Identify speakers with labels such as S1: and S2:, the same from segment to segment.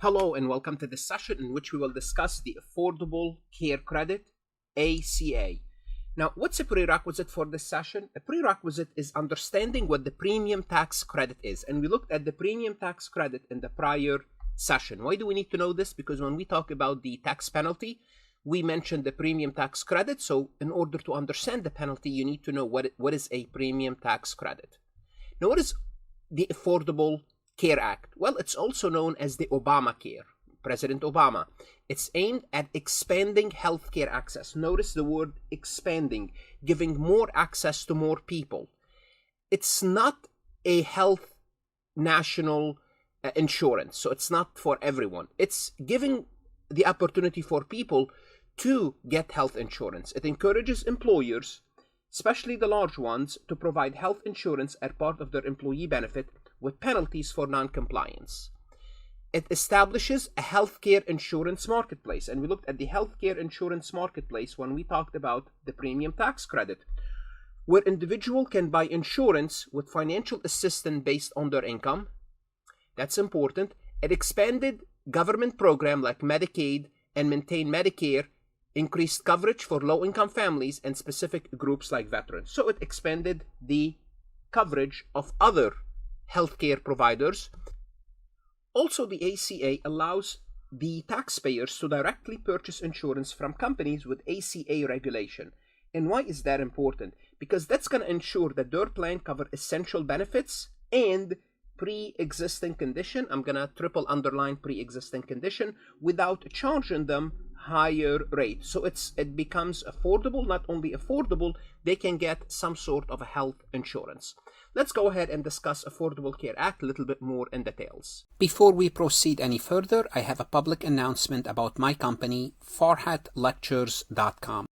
S1: Hello and welcome to this session in which we will discuss the Affordable Care Credit, ACA. Now, what's a prerequisite for this session? A prerequisite is understanding what the premium tax credit is. And we looked at the premium tax credit in the prior session. Why do we need to know this? Because when we talk about the tax penalty, we mentioned the premium tax credit. So in order to understand the penalty, you need to know what is a premium tax credit. Now, what is the Affordable Care Act? Well, it's also known as the Obamacare, President Obama. It's aimed at expanding healthcare access. Notice the word expanding, giving more access to more people. It's not a health national insurance, so it's not for everyone. It's giving the opportunity for people to get health insurance. It encourages employers, especially the large ones, to provide health insurance as part of their employee benefit with penalties for non-compliance. It establishes a healthcare insurance marketplace, and we looked at the healthcare insurance marketplace when we talked about the premium tax credit, where individual can buy insurance with financial assistance based on their income. That's important. It expanded government program like Medicaid and maintained Medicare, increased coverage for low-income families and specific groups like veterans. So it expanded the coverage of other healthcare providers. Also, the ACA allows the taxpayers to directly purchase insurance from companies with ACA regulation. And why is that important? Because that's going to ensure that their plan covers essential benefits and pre-existing condition. I'm going to triple underline pre-existing condition without charging them higher rate. So it becomes affordable. Not only affordable, they can get some sort of a health insurance. Let's go ahead and discuss Affordable Care Act a little bit more in details. Before we proceed any further, I have a public announcement about my company, farhatlectures.com.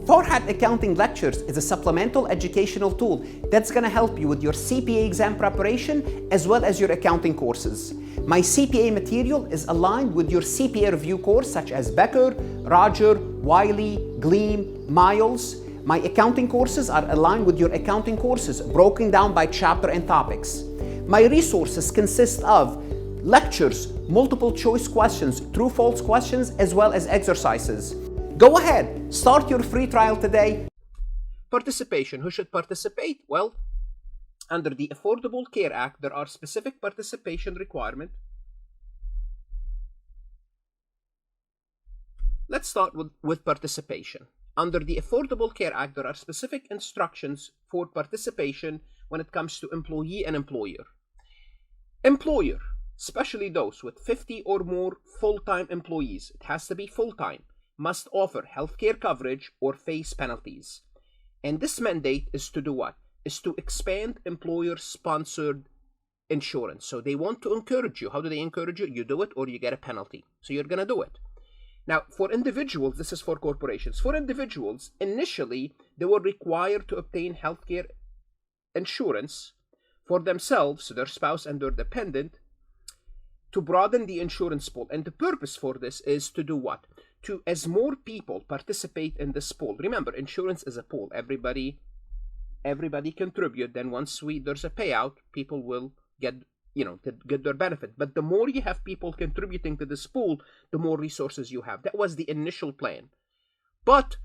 S2: Farhat Accounting Lectures is a supplemental educational tool that's going to help you with your CPA exam preparation as well as your accounting courses. My CPA material is aligned with your CPA review course such as Becker, Roger, Wiley, Gleam, Miles. My accounting courses are aligned with your accounting courses, broken down by chapter and topics. My resources consist of lectures, multiple choice questions, true-false questions, as well as exercises. Go ahead, start your free trial today.
S1: Participation. Who should participate? Well, under the Affordable Care Act, there are specific participation requirements. Let's start with participation. Under the Affordable Care Act, there are specific instructions for participation when it comes to employee and employer. Employer, especially those with 50 or more full-time employees, it has to be full-time, must offer healthcare coverage or face penalties. And this mandate is to do what? Is to expand employer-sponsored insurance. So they want to encourage you. How do they encourage you? You do it or you get a penalty. So you're going to do it. Now, for individuals, this is for corporations. For individuals, initially, they were required to obtain healthcare insurance for themselves, their spouse, and their dependent to broaden the insurance pool. And the purpose for this is to do what? As more people participate in this pool. Remember, insurance is a pool. Everybody contribute. Then once there's a payout, people will get their benefit. But the more you have people contributing to this pool, the more resources you have. That was the initial plan. But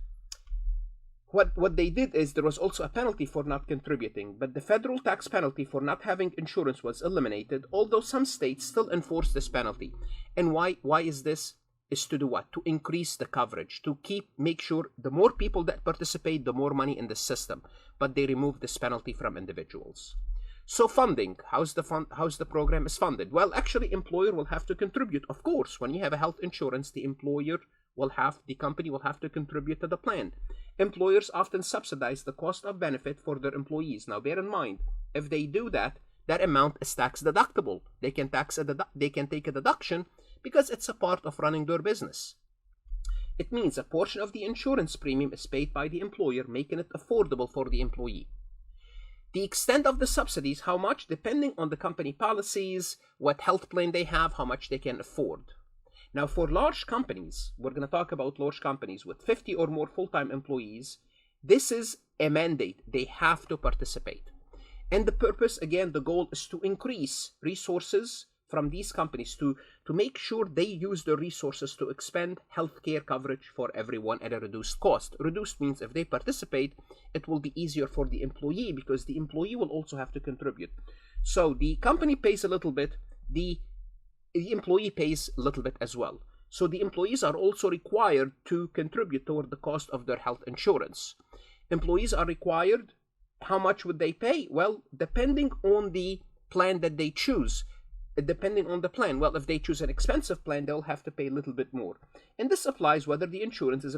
S1: what they did is there was also a penalty for not contributing. But the federal tax penalty for not having insurance was eliminated, although some states still enforce this penalty. And why is this? Is to do what? To increase the coverage, to make sure the more people that participate, the more money in the system. But they remove this penalty from individuals. So funding, how's the program is funded? Well, actually, employer will have to contribute. Of course, when you have a health insurance, the company will have to contribute to the plan. Employers often subsidize the cost of benefit for their employees. Now, bear in mind, if they do that, that amount is tax deductible. They can take a deduction because it's a part of running their business. It means a portion of the insurance premium is paid by the employer, making it affordable for the employee. The extent of the subsidies, how much, depending on the company policies, what health plan they have, how much they can afford. Now, for large companies, we're going to talk about large companies with 50 or more full-time employees, this is a mandate. They have to participate. And the purpose, again, the goal is to increase resources from these companies to make sure they use their resources to expand healthcare coverage for everyone at a reduced cost. Reduced means if they participate, it will be easier for the employee because the employee will also have to contribute. So the company pays a little bit, the employee pays a little bit as well. So the employees are also required to contribute toward the cost of their health insurance. Employees are required. How much would they pay? Well, depending on the plan that they choose. Depending on the plan. Well, if they choose an expensive plan, they'll have to pay a little bit more. And this applies whether the insurance is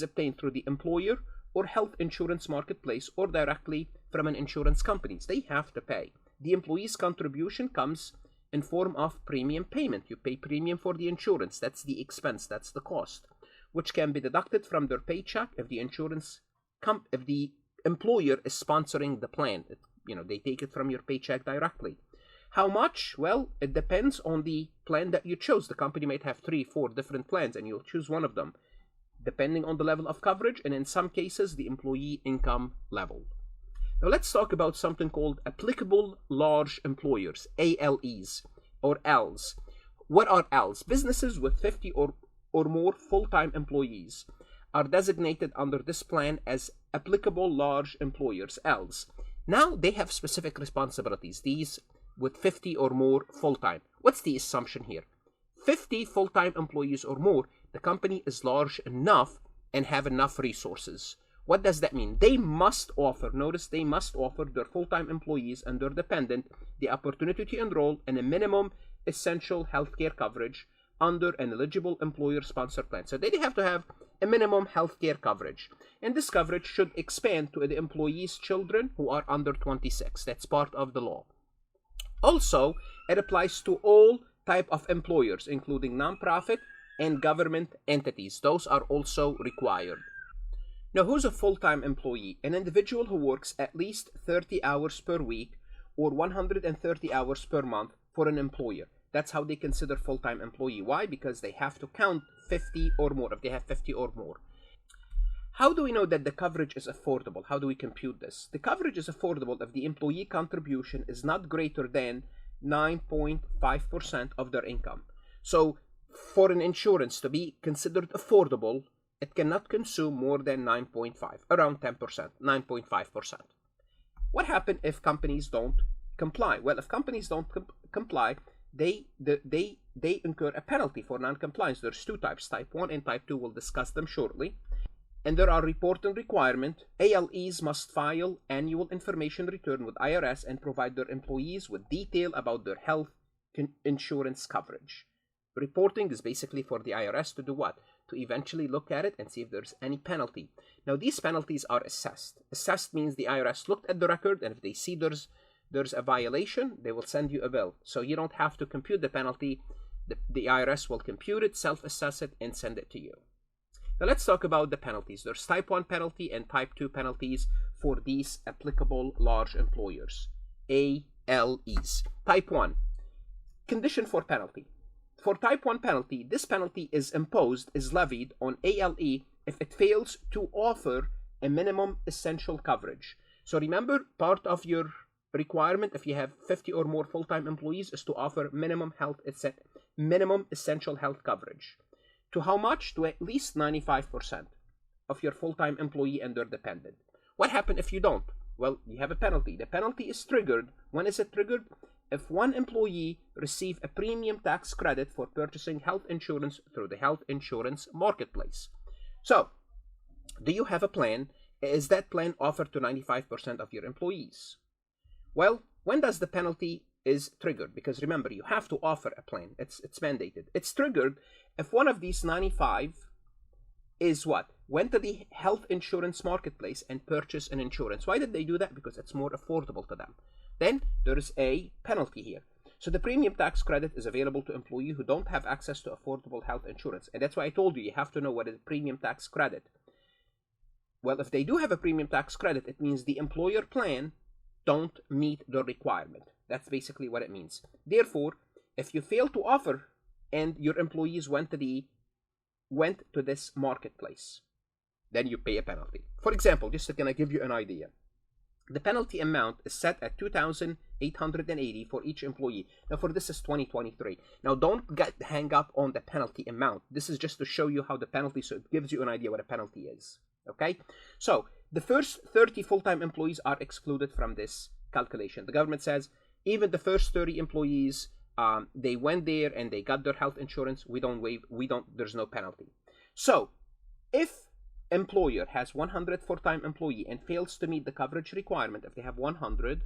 S1: obtained through the employer or health insurance marketplace or directly from an insurance company. They have to pay. The employee's contribution comes in form of premium payment. You pay premium for the insurance. That's the expense. That's the cost, which can be deducted from their paycheck if the if the employer is sponsoring the plan. They take it from your paycheck directly. How much? Well, it depends on the plan that you chose. The company might have 3, 4 different plans, and you'll choose one of them, depending on the level of coverage, and in some cases, the employee income level. Now let's talk about something called applicable large employers, ALEs, or Ls. What are Ls? Businesses with 50 or more full-time employees are designated under this plan as applicable large employers, Ls. Now they have specific responsibilities, these with 50 or more full-time. What's the assumption here? 50 full-time employees or more, the company is large enough and have enough resources. What does that mean? They must offer, notice they must offer their full-time employees and their dependent the opportunity to enroll in a minimum essential healthcare coverage under an eligible employer-sponsored plan. So they have to have a minimum healthcare coverage. And this coverage should expand to the employees' children who are under 26. That's part of the law. Also, it applies to all type of employers, including nonprofit and government entities. Those are also required. Now, who's a full-time employee? An individual who works at least 30 hours per week or 130 hours per month for an employer. That's how they consider full-time employee. Why? Because they have to count 50 or more, if they have 50 or more. How do we know that the coverage is affordable? How do we compute this? The coverage is affordable if the employee contribution is not greater than 9.5% of their income. So for an insurance to be considered affordable, it cannot consume more than 9.5, around 10%, 9.5%. What happens if companies don't comply? Well, if companies don't comply, they incur a penalty for non-compliance. There's 2 types, type 1 and type 2. We'll discuss them shortly. And there are reporting requirements. ALEs must file annual information return with IRS and provide their employees with detail about their health insurance coverage. Reporting is basically for the IRS to do what? To eventually look at it and see if there's any penalty. Now, these penalties are assessed. Assessed means the IRS looked at the record, and if they see there's a violation, they will send you a bill. So you don't have to compute the penalty. The IRS will compute it, self-assess it, and send it to you. Now let's talk about the penalties. There's type 1 penalty and type 2 penalties for these applicable large employers, ALEs. Type 1, condition for penalty. For type 1 penalty, this penalty is levied on ALE if it fails to offer a minimum essential coverage. So remember, part of your requirement if you have 50 or more full-time employees is to offer minimum essential health coverage. To how much? To at least 95% of your full-time employee and their dependent. What happens if you don't? Well, you have a penalty. The penalty is triggered. When is it triggered? If one employee receives a premium tax credit for purchasing health insurance through the health insurance marketplace. So, do you have a plan? Is that plan offered to 95% of your employees? Well, when does the penalty is triggered? Because remember, you have to offer a plan. It's mandated. It's triggered if one of these 95 is what? Went to the health insurance marketplace and purchased an insurance. Why did they do that? Because it's more affordable to them. Then there is a penalty here. So the premium tax credit is available to employees who don't have access to affordable health insurance. And that's why I told you have to know what is premium tax credit. Well, if they do have a premium tax credit, it means the employer plan don't meet the requirement. That's basically what it means. Therefore, if you fail to offer and your employees went to this marketplace, then you pay a penalty. For example, just to kind of give you an idea. The penalty amount is set at $2,880 for each employee. Now, for this is 2023. Now, don't hang up on the penalty amount. This is just to show you how the penalty, so it gives you an idea what a penalty is. Okay? So, the first 30 full-time employees are excluded from this calculation. The government says, even the first 30 employees, they went there and they got their health insurance, there's no penalty. So, if employer has 100 full-time employee and fails to meet the coverage requirement, if they have 100,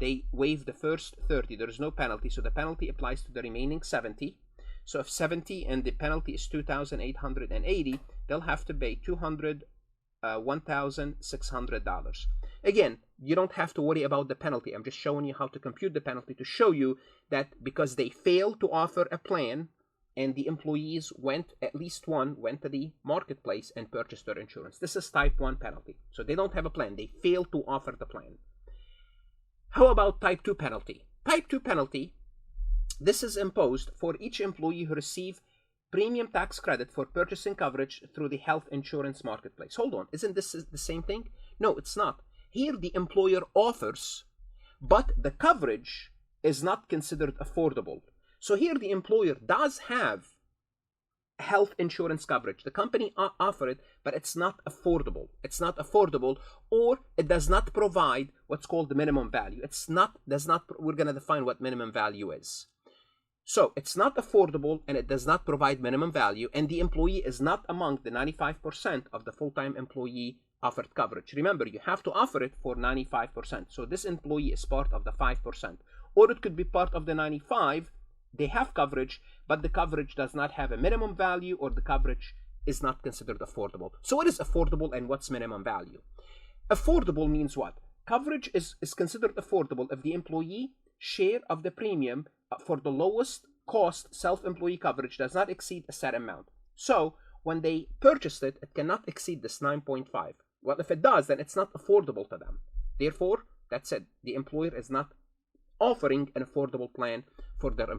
S1: they waive the first 30. There is no penalty, so the penalty applies to the remaining 70. So if 70 and the penalty is $2,880, they'll have to pay $1,600. Again, you don't have to worry about the penalty. I'm just showing you how to compute the penalty to show you that because they failed to offer a plan, and the employees at least one went to the marketplace and purchased their insurance. This is type 1 penalty. So they don't have a plan. They failed to offer the plan. How about type 2 penalty? Type 2 penalty, this is imposed for each employee who receive premium tax credit for purchasing coverage through the health insurance marketplace. Hold on, isn't this the same thing? No, it's not. Here the employer offers, but the coverage is not considered affordable. So here the employer does have health insurance coverage. The company offer it, but it's not affordable. It's not affordable, or it does not provide what's called the minimum value. We're going to define what minimum value is. So it's not affordable and it does not provide minimum value, and the employee is not among the 95% of the full-time employee offered coverage. Remember, you have to offer it for 95%. So this employee is part of the 5%, or it could be part of the 95. They have coverage, but the coverage does not have a minimum value, or the coverage is not considered affordable. So what is affordable and what's minimum value? Affordable means what? Coverage is considered affordable if the employee share of the premium for the lowest cost self-employee coverage does not exceed a set amount. So when they purchased it, it cannot exceed this 9.5. Well, if it does, then it's not affordable to them. Therefore, that's it. The employer is not offering an affordable plan for their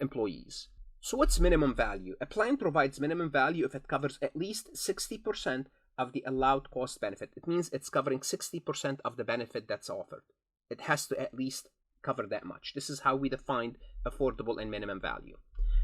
S1: employees. So what's minimum value? A plan provides minimum value if it covers at least 60% of the allowed cost benefit. It means it's covering 60% of the benefit that's offered. It has to at least cover that much. This is how we defined affordable and minimum value.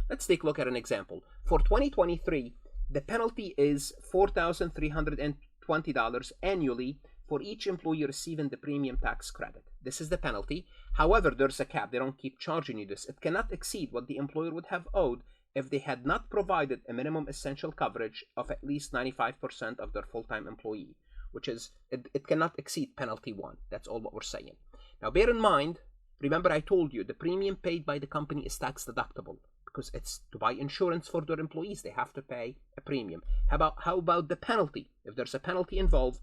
S1: Let's take a look at an example. For 2023, the penalty is $4,320 annually for each employee receiving the premium tax credit. This is the penalty. However, there's a cap. They don't keep charging you this. It cannot exceed what the employer would have owed if they had not provided a minimum essential coverage of at least 95% of their full-time employee, which is, it cannot exceed penalty 1. That's all what we're saying. Now, bear in mind, remember I told you the premium paid by the company is tax deductible because it's to buy insurance for their employees. They have to pay a premium. How about the penalty? If there's a penalty involved,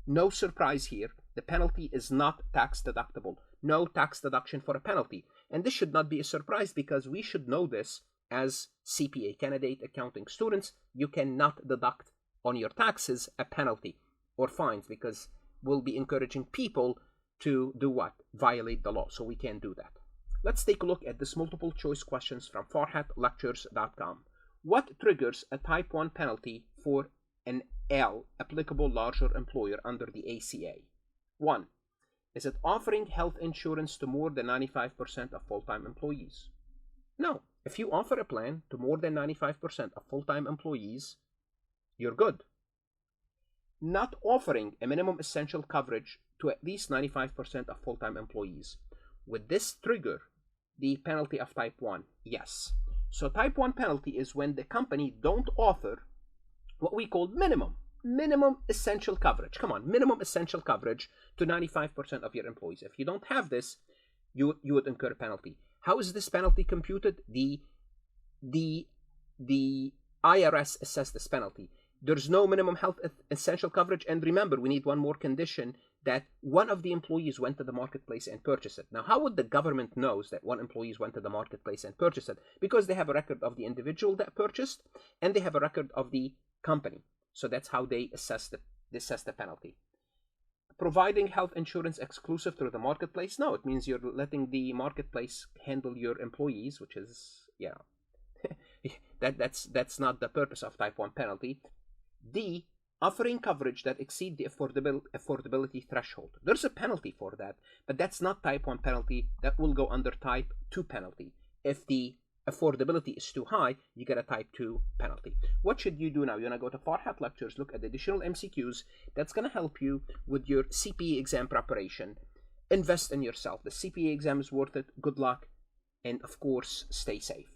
S1: no surprise here, the penalty is not tax deductible. No tax deduction for a penalty. And this should not be a surprise because we should know this as CPA, candidate accounting students. You cannot deduct on your taxes a penalty or fines because we'll be encouraging people to do what? Violate the law. So we can't do that. Let's take a look at this multiple choice questions from farhatlectures.com. What triggers a type 1 penalty for an L applicable larger employer under the ACA? 1. Is it offering health insurance to more than 95% of full-time employees? No. If you offer a plan to more than 95% of full-time employees, you're good. Not offering a minimum essential coverage to at least 95% of full-time employees. Would this trigger the penalty of type 1? Yes. So type 1 penalty is when the company don't offer what we call minimum essential coverage. Come on, minimum essential coverage to 95% of your employees. If you don't have this, you would incur a penalty. How is this penalty computed? The IRS assess this penalty. There's no minimum health essential coverage, and remember, we need one more condition, that one of the employees went to the marketplace and purchased it. Now, how would the government knows that one employee went to the marketplace and purchased it? Because they have a record of the individual that purchased, and they have a record of the company. So that's how they assess the penalty. Providing health insurance exclusive through the marketplace? No, it means you're letting the marketplace handle your employees, which is, that's not the purpose of type 1 penalty. D, offering coverage that exceed the affordability threshold. There's a penalty for that, but that's not type 1 penalty. That will go under type 2 penalty. If the affordability is too high, you get a type 2 penalty. What should you do now? You're going to go to Farhat Lectures, look at additional MCQs. That's going to help you with your CPA exam preparation. Invest in yourself. The CPA exam is worth it. Good luck. And of course, stay safe.